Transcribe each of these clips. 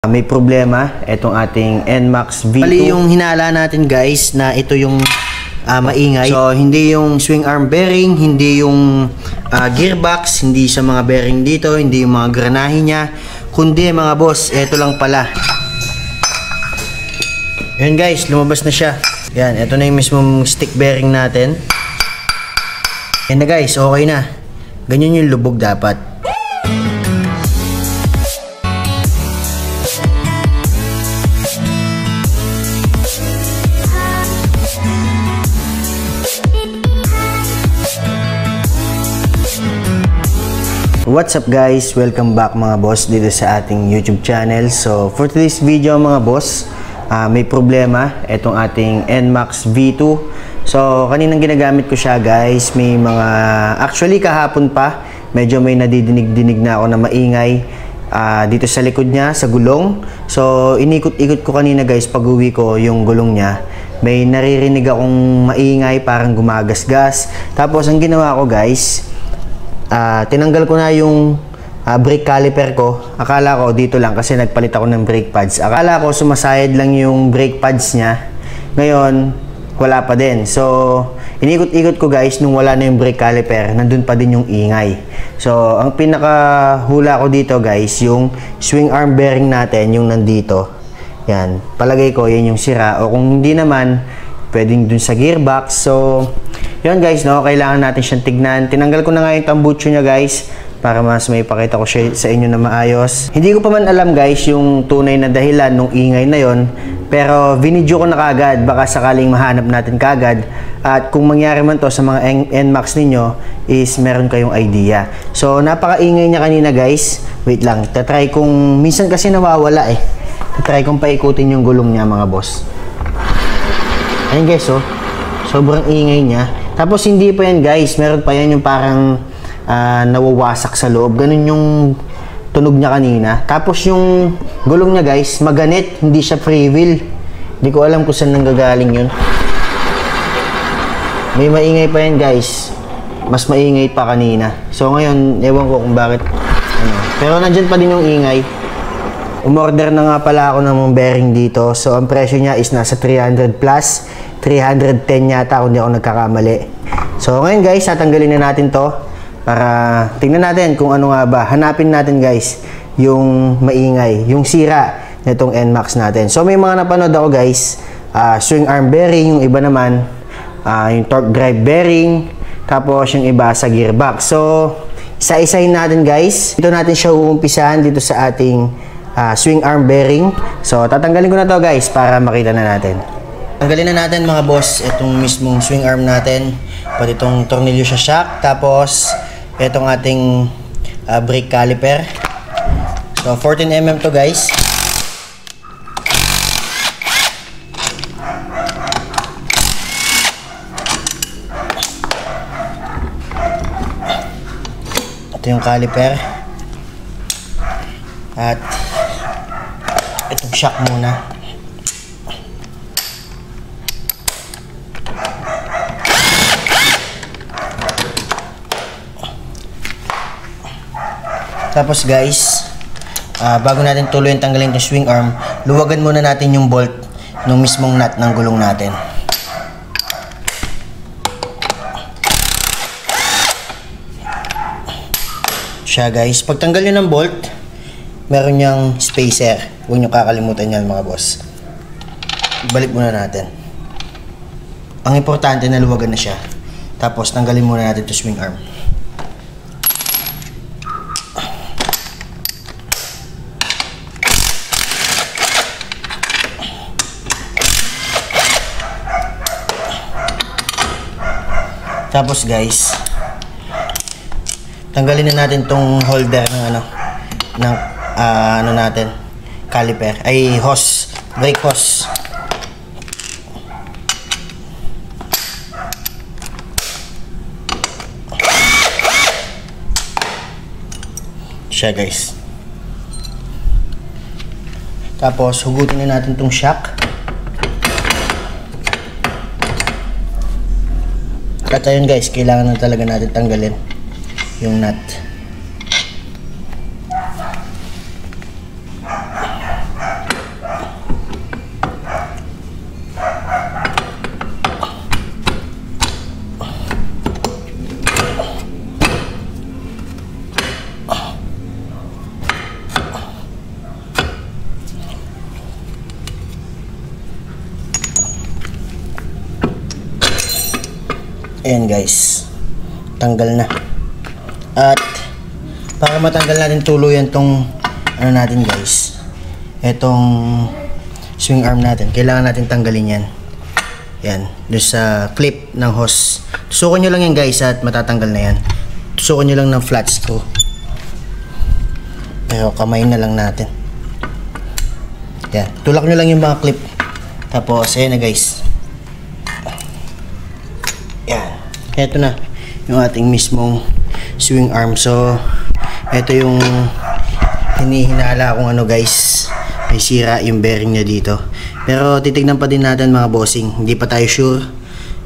May problema itong ating NMAX V2. Bali yung hinala natin guys na ito yung maingay. So hindi yung swing arm bearing, hindi yung gearbox, hindi sa mga bearing dito, hindi yung mga granahe niya, kundi mga boss, ito lang pala. Yan guys, lumabas na siya. Yan, ito na yung mismong stick bearing natin. Yan na guys, okay na. Ganyan yung lubog dapat. What's up guys? Welcome back mga boss dito sa ating YouTube channel. So for today's video mga boss, may problema itong ating NMAX V2. So kaninang ginagamit ko siya guys, may mga actually kahapon pa medyo may nadidinig-dinig na ako na maingay dito sa likod niya, sa gulong. So inikot-ikot ko kanina guys pag uwi ko yung gulong niya. May naririnig akong maingay, parang gumagasgas. Tapos ang ginawa ko guys, tinanggal ko na yung brake caliper ko. Akala ko dito lang kasi nagpalit ako ng brake pads. Akala ko sumasayad lang yung brake pads niya. Ngayon, wala pa din. So, inikot-ikot ko guys nung wala na yung brake caliper. Nandun pa din yung ingay. So, ang pinakahula ko dito guys, yung swing arm bearing natin, yung nandito. Yan. Palagay ko, yan yung sira. O kung hindi naman, pwedeng dun sa gearbox. So, yun guys, no, kailangan natin siyang tignan. Tinanggal ko na nga yung tambucho niya guys para mas may pakita ko siya sa inyo na maayos. Hindi ko pa man alam guys yung tunay na dahilan ng ingay na yon, pero vinidyo ko na kagad, baka sakaling mahanap natin kagad. At kung mangyari man to sa mga NMAX ninyo is meron kayong idea. So napakaingay niya kanina guys. Wait lang, tatry kong, minsan kasi nawawala eh. Tatry kong paikutin yung gulong niya mga boss. Ayun guys, oh, sobrang ingay niya. Tapos hindi pa yan guys, meron pa yan yung parang nawawasak sa loob. Ganun yung tunog niya kanina. Tapos yung gulong niya guys, maganit, hindi siya free wheel. Hindi ko alam kung saan nanggagaling yun. May maingay pa yan guys. Mas maingay pa kanina. So ngayon, ewan ko kung bakit. Pero nandyan pa din yung ingay. Umorder na nga pala ako ng bearing dito. So ang presyo niya is nasa 300 plus. 310 yata kung di ako nagkakamali. So ngayon guys, tatanggalin na natin to para tingnan natin kung ano nga ba. Hanapin natin guys yung maingay, yung sira nitong NMAX natin. So may mga napanood ako guys, swing arm bearing, yung iba naman yung torque drive bearing, tapos yung iba sa gearbox. So isa-isahin natin guys. Dito natin siya uumpisahan dito sa ating swing arm bearing. So tatanggalin ko na to guys para makita na natin. Tanggalin na natin mga boss itong mismong swing arm natin, pati itong tornilyo sa shock, tapos itong ating brake caliper. So 14mm to guys. Ito yung caliper. At itong shock muna. Tapos guys, bago natin tuloy tanggalin yung swing arm, luwagan muna natin yung bolt ng mismong nut ng gulong natin. Siya guys, pagtanggal nyo ng bolt, meron niyang spacer. Huwag nyo kakalimutan yan mga boss. Balik muna natin. Ang importante na luwagan na siya. Tapos tanggalin muna natin yung swing arm. Tapos guys, tanggalin na natin tong holder ng ano natin, caliper, ay hose, brake hose. Siya guys. Tapos hugutin na natin tong shock. At ayun guys, kailangan na talaga natin tanggalin yung nut. Ayan guys, tanggal na. At para matanggal natin tuluyan tong ano natin guys, etong swing arm natin, kailangan natin tanggalin yan. Yan, doon sa clip ng hose. Tusukan nyo lang yan guys at matatanggal na yan. Tusukan nyo lang ng flat screw. Pero kamay na lang natin. Yan, tulak nyo lang yung mga clip. Tapos, ayan na guys. Yan, eto na yung ating mismong swing arm. So, eto yung hinihinala kung ano guys, may sira yung bearing niya dito. Pero titignan pa din natin mga bossing, hindi pa tayo sure.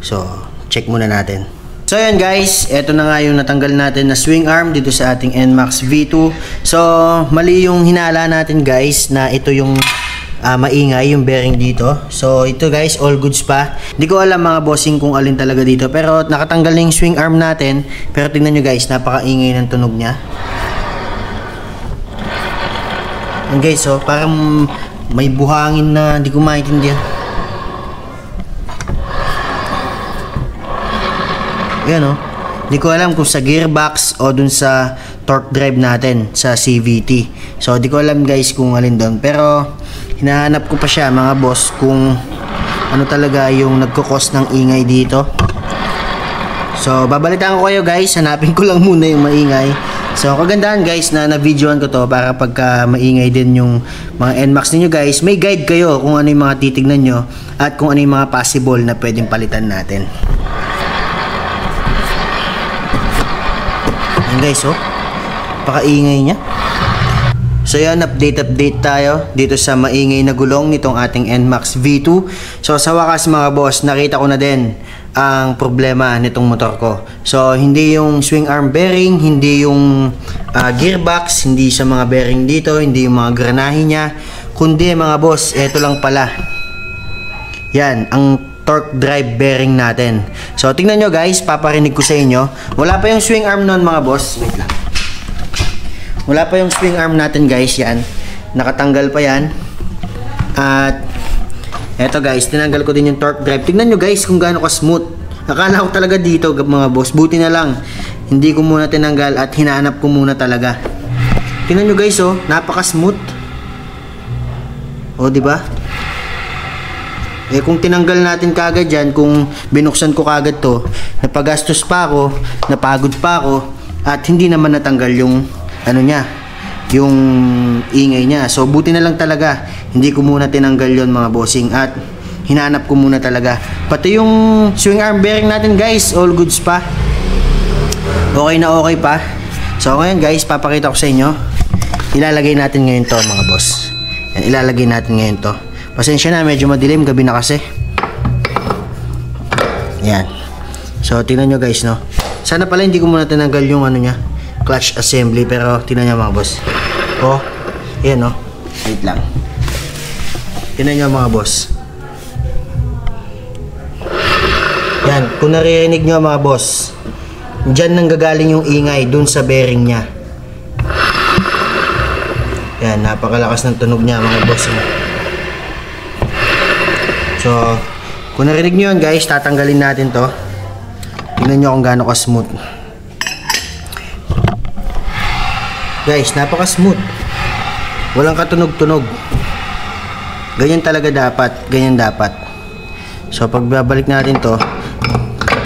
So, check muna natin. So ayan guys, eto na nga yung natanggal natin na swing arm dito sa ating NMAX V2. So, mali yung hinala natin guys na ito yung maingay yung bearing dito. So ito guys, all goods pa. Hindi ko alam mga bossing kung alin talaga dito, pero nakatanggal na yung swing arm natin. Pero tingnan nyo guys, napakaingay ng tunog nya. Yan guys, so parang may buhangin na hindi ko maintindihan. Yan oh. Hindi ko alam kung sa gearbox o dun sa torque drive natin sa CVT. So di ko alam guys kung alin doon, pero hinahanap ko pa siya mga boss kung ano talaga yung nagkukos ng ingay dito. So babalitaan ko kayo guys, hanapin ko lang muna yung maingay. So kagandahan guys na na-videoan ko to para pagka maingay din yung mga NMAX ninyo guys, may guide kayo kung ano yung mga titignan nyo at kung ano yung mga possible na pwedeng palitan natin. Yan guys, oh, pakaingay niya. So yan, update tayo dito sa maingay na gulong nitong ating NMAX V2. So sa wakas mga boss, nakita ko na din ang problema nitong motor ko. So hindi yung swing arm bearing, hindi yung gearbox, hindi sa mga bearing dito, hindi yung mga granahe niya, kundi mga boss, eto lang pala. Yan, ang torque drive bearing natin. So tingnan nyo guys, paparinig ko sa inyo. Wala pa yung swing arm nun mga boss. Wait lang. Wala pa yung swing arm natin guys, yan. Nakatanggal pa yan. At eto guys, tinanggal ko din yung torque drive. Tingnan nyo guys kung gaano ka smooth. Akala ko talaga dito mga boss, buti na lang hindi ko muna tinanggal at hinahanap ko muna talaga. Tingnan nyo guys, oh, napaka smooth. Oh, di ba? Eh kung tinanggal natin kagad yan, kung binuksan ko kagad to, napagastos pa ako, napagod pa ako, at hindi naman natanggal yung ano niya, yung ingay niya. So buti na lang talaga hindi ko muna tinanggal yon mga bossing at hinanap ko muna talaga. Pati yung swing arm bearing natin guys, all goods pa, okay na okay pa. So ngayon guys, papakita ko sa inyo. Ilalagay natin ngayon to mga boss. Yan, ilalagay natin ngayon to. Pasensya na, medyo madilim, gabi na kasi. Yan. So tingnan nyo guys, no, sana pala hindi ko muna tinanggal yung ano nya, clutch assembly, pero tingnan nyo mga boss. Oh, yan, no, wait lang. Tingnan nyo mga boss. Yan, kung naririnig nyo mga boss, dyan nang gagaling yung ingay, dun sa bearing nya. Yan, napakalakas ng tunog nya mga boss. So, kung narinig nyo yun guys, tatanggalin natin to. Tingnan nyo kung gaano ka smooth. Guys, napaka smooth. Walang katunog-tunog. Ganyan talaga dapat. Ganyan dapat. So, pag babalik natin to,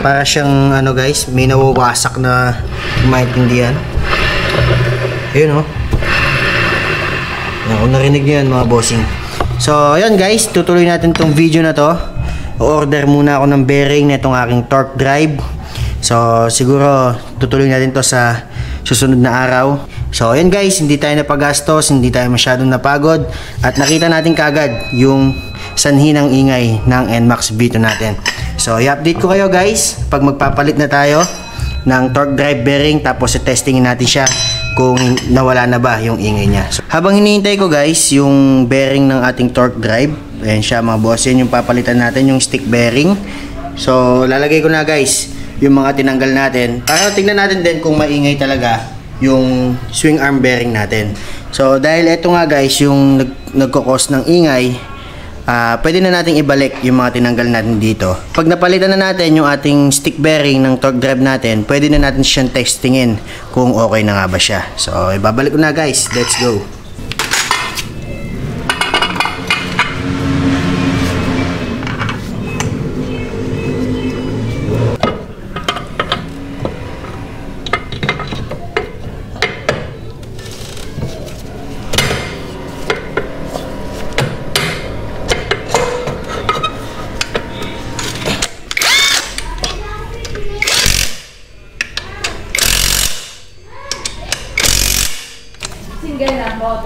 para siyang ano guys, may nawawasak na maintindihan. Ayun, oh. Yan, kung narinig nyo yan mga bossing. So, ayan guys, tutuloy natin tong video na to. O-order muna ako ng bearing na itong aking torque drive. So, siguro tutuloy natin to sa susunod na araw. So, ayan guys, hindi tayo napagastos, hindi tayo masyadong napagod. At nakita natin kagad yung sanhi ng ingay ng NMAX V2 natin. So, i-update ko kayo guys pag magpapalit na tayo ng torque drive bearing, tapos i-testingin natin siya kung nawala na ba yung ingay niya. So, habang hinihintay ko guys yung bearing ng ating torque drive, ayan siya mga boss, yan yung papalitan natin, yung stick bearing. So lalagay ko na guys yung mga tinanggal natin para tignan natin din kung maingay talaga yung swing arm bearing natin. So dahil eto nga guys yung nagkukos ng ingay, pwede na nating ibalik yung mga tinanggal natin dito. Pag napalitan na natin yung ating stick bearing ng torque drive natin, pwede na natin siyang testingin kung okay na nga ba siya. So, ibabalik ko na guys. Let's go!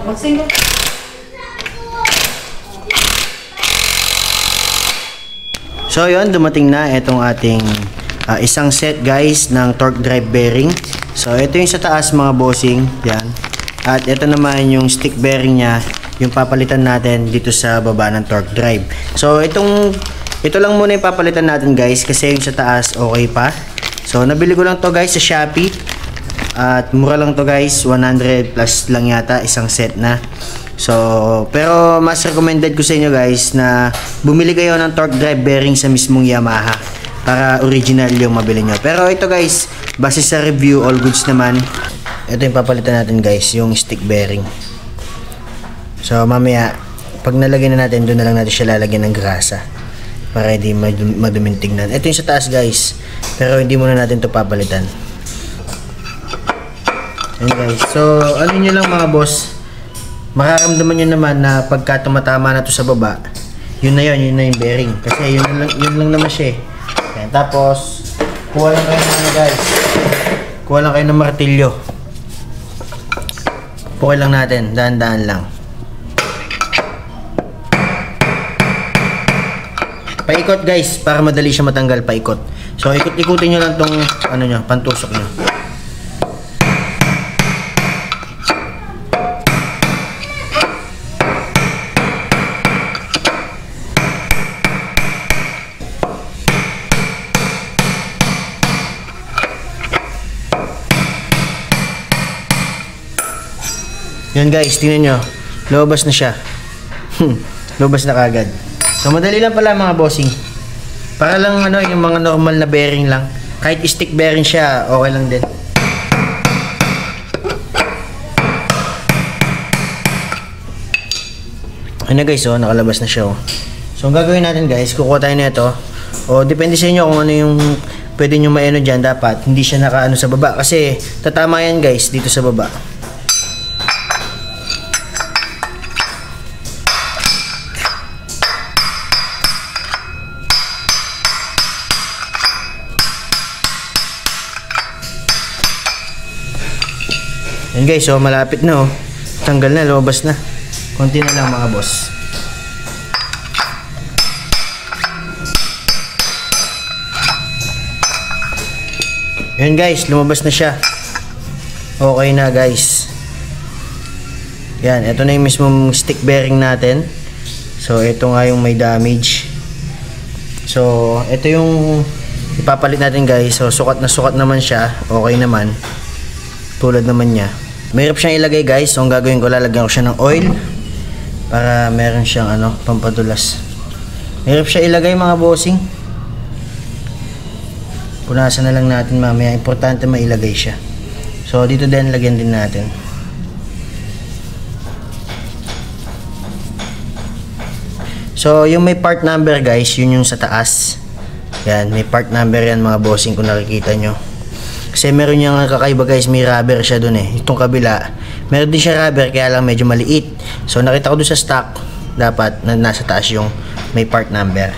Mag-single. So yun, dumating na itong ating isang set guys ng torque drive bearing. So ito yung sa taas mga bossing, yan. At ito naman yung stick bearing niya, yung papalitan natin dito sa baba ng torque drive. So ito lang muna yung papalitan natin guys, kasi yung sa taas okay pa. So nabili ko lang to guys sa Shopee. At mura lang to guys, 100 plus lang yata isang set na. So, pero mas recommended ko sa inyo guys na bumili kayo ng torque drive bearing sa mismong Yamaha para original yung mabili nyo. Pero ito guys, base sa review, all goods naman. Ito yung papalitan natin guys, yung stick bearing. So mamaya, pag nalagay na natin, doon na lang natin siya lalagyan ng grasa para hindi maduming tignan. Ito yung sa taas guys, pero hindi muna natin to papalitan. Ayan guys, so ano nyo lang mga boss, makaramdaman nyo naman na pagka tumatama na to sa baba, yun na yung bearing, kasi yun lang naman siya eh. Ayan, tapos kuha lang kayo ng guys, kuha lang kayo ng martilyo, pukay lang natin, dahan-dahan lang, paikot guys, para madali siya matanggal, paikot. So ikot-ikutin nyo lang tong ano nyo, pantusok nyo. Yan guys, tingnan nyo. Lumabas na siya. Lumabas na kagad. So madali lang pala mga bossing. Para lang ano, yung mga normal na bearing lang. Kahit stick bearing siya, okay lang din. Ano guys, oh, nakalabas na siya oh. So ang gagawin natin guys, kukuha tayo na ito. O depende sa inyo kung ano yung pwede nyo maano dyan. Dapat hindi siya nakaano sa baba. Kasi tatama yan guys, dito sa baba. Yan guys, so malapit na oh. Tanggal na, lumabas na. Konti na lang mga boss. Yan guys, lumabas na siya. Okay na guys. Yan, ito na yung mismong stick bearing natin. So ito nga yung may damage. So ito yung ipapalit natin guys. So sukat na sukat naman siya. Okay naman. Tulad naman niya. Mahirap siyang ilagay guys. So ang gagawin ko, lalagyan ko siya ng oil para meron siyang ano, pampadulas. Mahirap siya ilagay mga bossing. Punasan na lang natin mamaya. Importante mailagay siya. So dito din, lagyan din natin. So yung may part number guys, yun yung sa taas. Yan, may part number yan mga bossing kung nakikita nyo. Kasi meron niyang kakaiba guys, may rubber siya dun eh. Itong kabila, meron din siya rubber, kaya lang medyo maliit. So nakita ko dun sa stock, dapat na nasa taas yung may part number.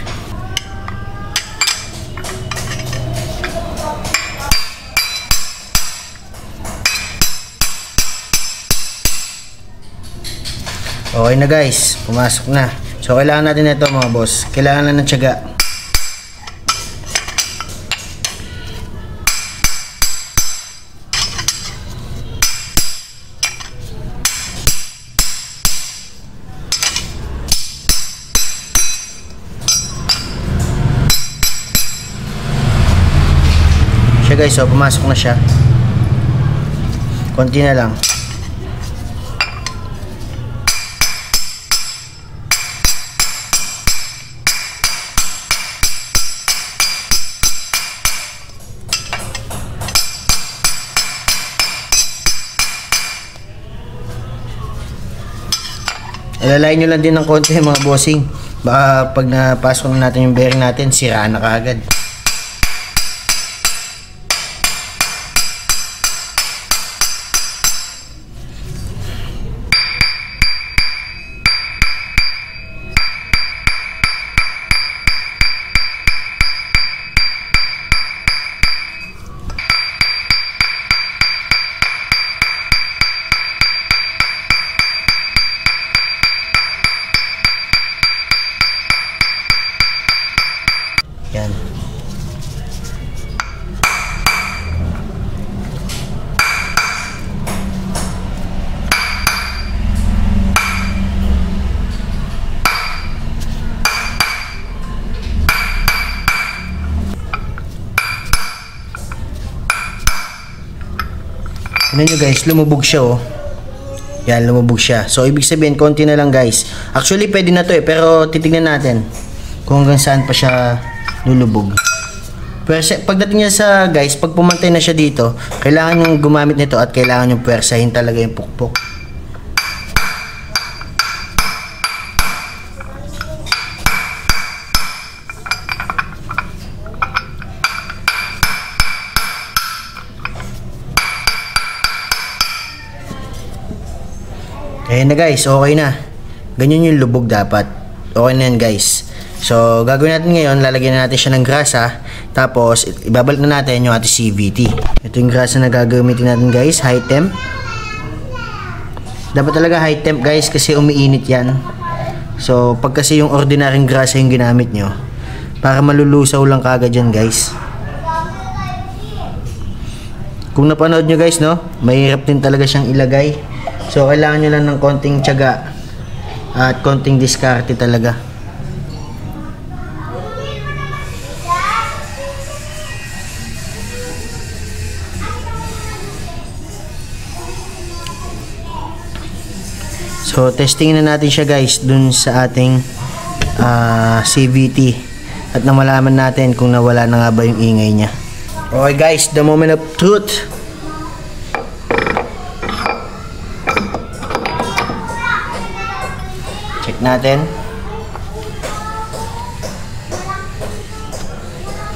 Okay na guys, pumasok na. So kailangan natin ito mga boss, kailangan lang ng tiyaga. Siya guys, so pumasok na siya. Konti na lang. Alalayan nyo lang din ng konti mga bossing. Baka pag napasok na natin yung bearing natin, siraan na kaagad. Yan. Tignan nyo guys, lumubog siya oh. Yan, lumubog siya. So, ibig sabihin, konti na lang guys. Actually, pwede na to eh, pero titignan natin kung hanggang saan pa siya lulubog. Pero pagdating niya sa guys, pag pumantay na siya dito, kailangan yung gumamit nito at kailangan yung pwersahin talaga yung pukpok. Ayan na guys, okay na. Ganyan yung lubog dapat. Okay na yan guys. So, gagawin natin ngayon, lalagyan na natin siya ng grasa. Tapos, ibabalik na natin yung ating CVT. Ito yung grasa na gagamitin natin guys, high temp. Dapat talaga high temp guys kasi umiinit yan. So, pag kasi yung ordinaryong grasa yung ginamit nyo, para malulusaw lang kagad yan guys. Kung napanood nyo guys, no, mahirap din talaga siyang ilagay. So, kailangan nyo lang ng konting tiyaga at konting diskarte talaga. So, testingin na natin siya guys dun sa ating CVT at na malaman natin kung nawala na nga ba yung ingay niya. Okay guys, the moment of truth. Check natin.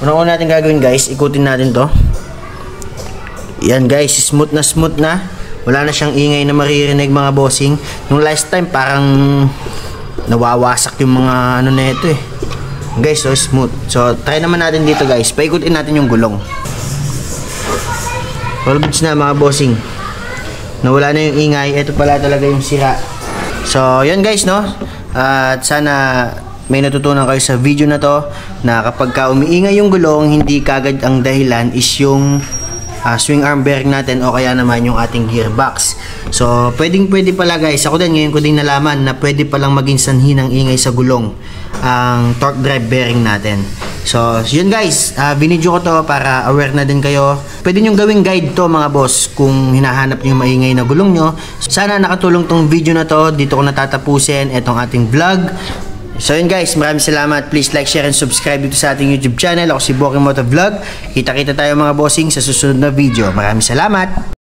Unang-una natin gagawin guys, ikutin natin to. Yan guys, smooth na. Wala na siyang ingay na maririnig mga bossing. Nung last time parang nawawasak yung mga ano na ito eh. Guys, so smooth. So try naman natin dito guys. Paikutin natin yung gulong. All goods na mga bossing. Nawala na yung ingay. Ito pala talaga yung sira. So yun guys no. At sana may natutunan kayo sa video na to na kapag ka umiingay yung gulong, hindi kagad ang dahilan is yung swing arm bearing natin o kaya naman yung ating gearbox. So, pwede pala guys. Ako din, ngayon ko din nalaman na pwede palang maging sanhi ng ingay sa gulong ang torque drive bearing natin. So, yun guys. Binidyo ko to para aware na din kayo. Pwede nyo gawing guide to mga boss kung hinahanap nyo yung maingay na gulong nyo. Sana nakatulong tong video na to. Dito ko natatapusin itong ating vlog. So yun guys, maraming salamat. Please like, share, and subscribe dito sa ating YouTube channel. Ako si Boki Motovlog. Kita-kita tayo mga bossing sa susunod na video. Maraming salamat.